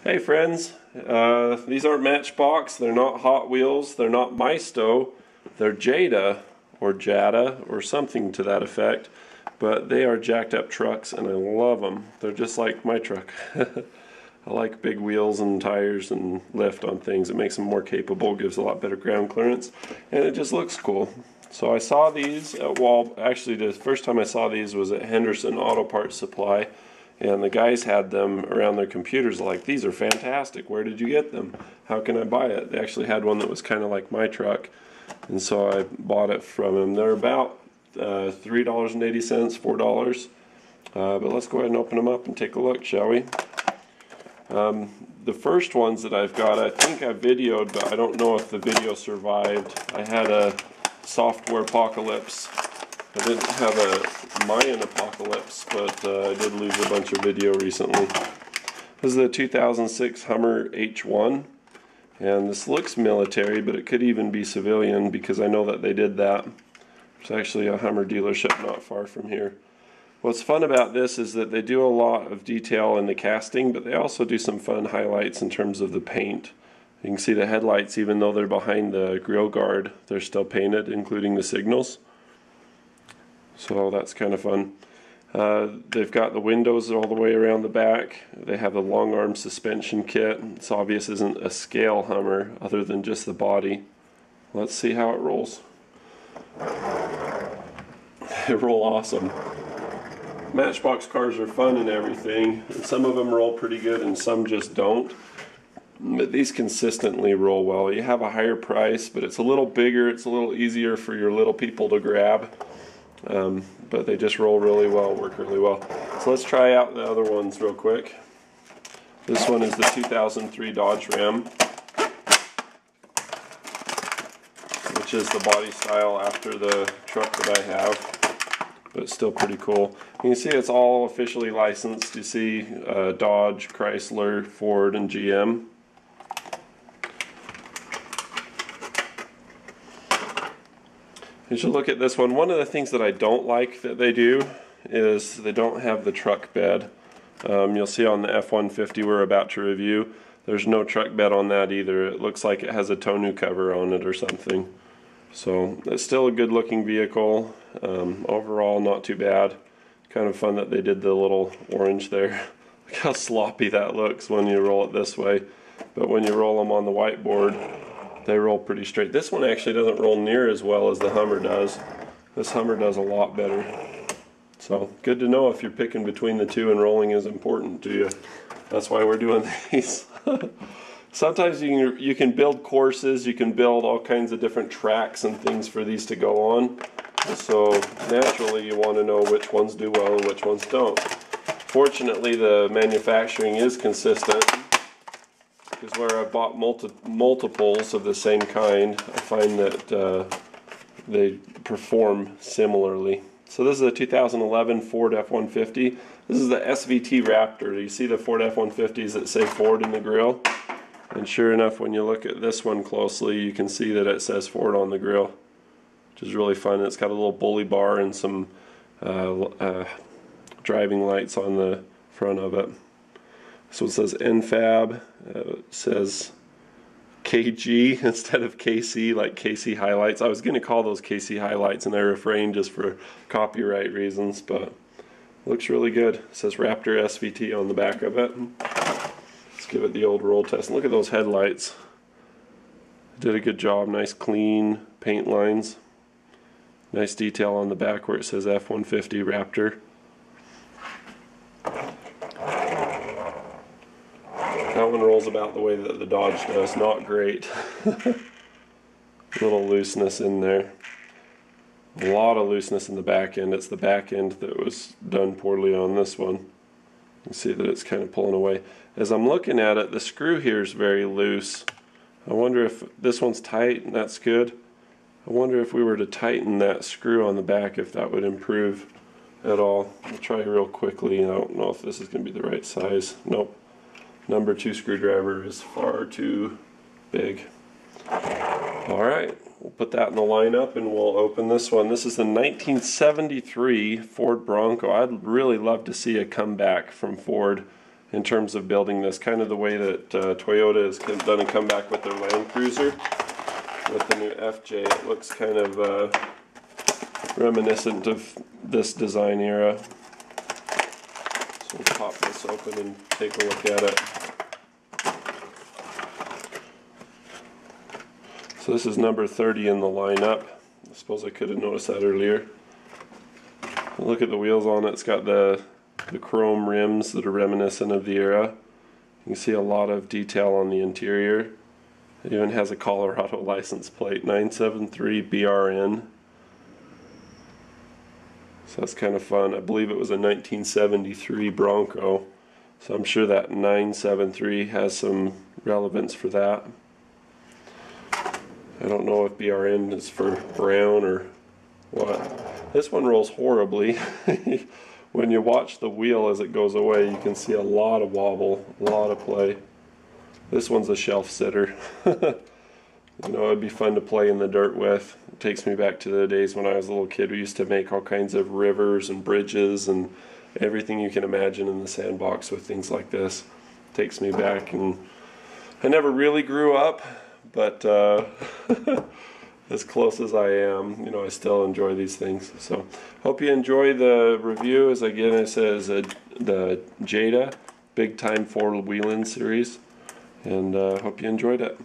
Hey friends, these aren't Matchbox, they're not Hot Wheels, they're not Maisto, they're Jada or something to that effect, but they are jacked up trucks and I love them. They're just like my truck. I like big wheels and tires and lift on things. It makes them more capable, gives a lot better ground clearance, and it just looks cool. So I saw these at actually the first time I saw these was at Henderson Auto Parts Supply. And the guys had them around their computers like, these are fantastic, where did you get them? How can I buy it? They actually had one that was kind of like my truck, and so I bought it from them. They're about $3.80, $4. But let's go ahead and open them up and take a look, shall we? The first ones that I've got, I think I videoed, but I don't know if the video survived. I had a software apocalypse. I didn't have a Mayan apocalypse, but I did lose a bunch of video recently. This is the 2006 Hummer H1, and this looks military, but it could even be civilian because I know that they did that. There's actually a Hummer dealership not far from here. What's fun about this is that they do a lot of detail in the casting, but they also do some fun highlights in terms of the paint. You can see the headlights, even though they're behind the grill guard, they're still painted, including the signals. So that's kind of fun. They've got the windows all the way around the back. They have a long arm suspension kit. It's obvious isn't a scale Hummer other than just the body. Let's see how it rolls. They roll awesome. Matchbox cars are fun and everything. Some of them roll pretty good and some just don't. But these consistently roll well. You have a higher price, but it's a little bigger. It's a little easier for your little people to grab. But they just roll really well, work really well. So let's try out the other ones real quick. This one is the 2003 Dodge Ram, which is the body style after the truck that I have, but it's still pretty cool. You can see it's all officially licensed. You see Dodge, Chrysler, Ford, and GM. You should look at this one. One of the things that I don't like that they do is they don't have the truck bed. You'll see on the F-150 we're about to review, there's no truck bed on that either. It looks like it has a tonneau cover on it or something. So it's still a good looking vehicle. Overall not too bad. Kind of fun that they did the little orange there. Look how sloppy that looks when you roll it this way. But when you roll them on the whiteboard, they roll pretty straight. This one actually doesn't roll near as well as the Hummer does. This Hummer does a lot better. So good to know if you're picking between the two and rolling is important to you. That's why we're doing these. Sometimes you can build courses, you can build all kinds of different tracks and things for these to go on. So naturally you want to know which ones do well and which ones don't. Fortunately the manufacturing is consistent. Because where I've bought multiples of the same kind, I find that they perform similarly. So this is a 2011 Ford F-150. This is the SVT Raptor. You see the Ford F-150s that say Ford in the grill? And sure enough, when you look at this one closely, you can see that it says Ford on the grill, which is really fun. It's got a little bully bar and some driving lights on the front of it. So it says NFAB, it says KG instead of KC, like KC Highlights. I was going to call those KC Highlights and I refrained just for copyright reasons, but it looks really good. It says Raptor SVT on the back of it. Let's give it the old roll test. And look at those headlights. Did a good job, nice clean paint lines. Nice detail on the back where it says F-150 Raptor. That one rolls about the way that the Dodge does, not great. Little looseness in there. A lot of looseness in the back end. It's the back end that was done poorly on this one. You can see that it's kind of pulling away. As I'm looking at it, the screw here is very loose. I wonder if this one's tight and that's good. I wonder if we were to tighten that screw on the back, if that would improve at all. I'll try real quickly. I don't know if this is going to be the right size. Nope. Number 2 screwdriver is far too big. Alright, we'll put that in the lineup and we'll open this one. This is the 1973 Ford Bronco. I'd really love to see a comeback from Ford in terms of building this, kind of the way that Toyota has done a comeback with their Land Cruiser with the new FJ. It looks kind of reminiscent of this design era. So we'll pop this open and take a look at it. So this is number 30 in the lineup. I suppose I could have noticed that earlier. Look at the wheels on it. It's got the chrome rims that are reminiscent of the era. You can see a lot of detail on the interior. It even has a Colorado license plate, 973 BRN. So that's kind of fun. I believe it was a 1973 Bronco, so I'm sure that 973 has some relevance for that. I don't know if BRN is for brown or what. This one rolls horribly. When you watch the wheel as it goes away, you can see a lot of wobble, a lot of play. This one's a shelf sitter. You know, it'd be fun to play in the dirt with. It takes me back to the days when I was a little kid. We used to make all kinds of rivers and bridges and everything you can imagine in the sandbox with things like this. It takes me back, and I never really grew up, but as close as I am, you know, I still enjoy these things. So hope you enjoy the review. As again I said, is the Jada Big Time 4Wheelin series, and hope you enjoyed it.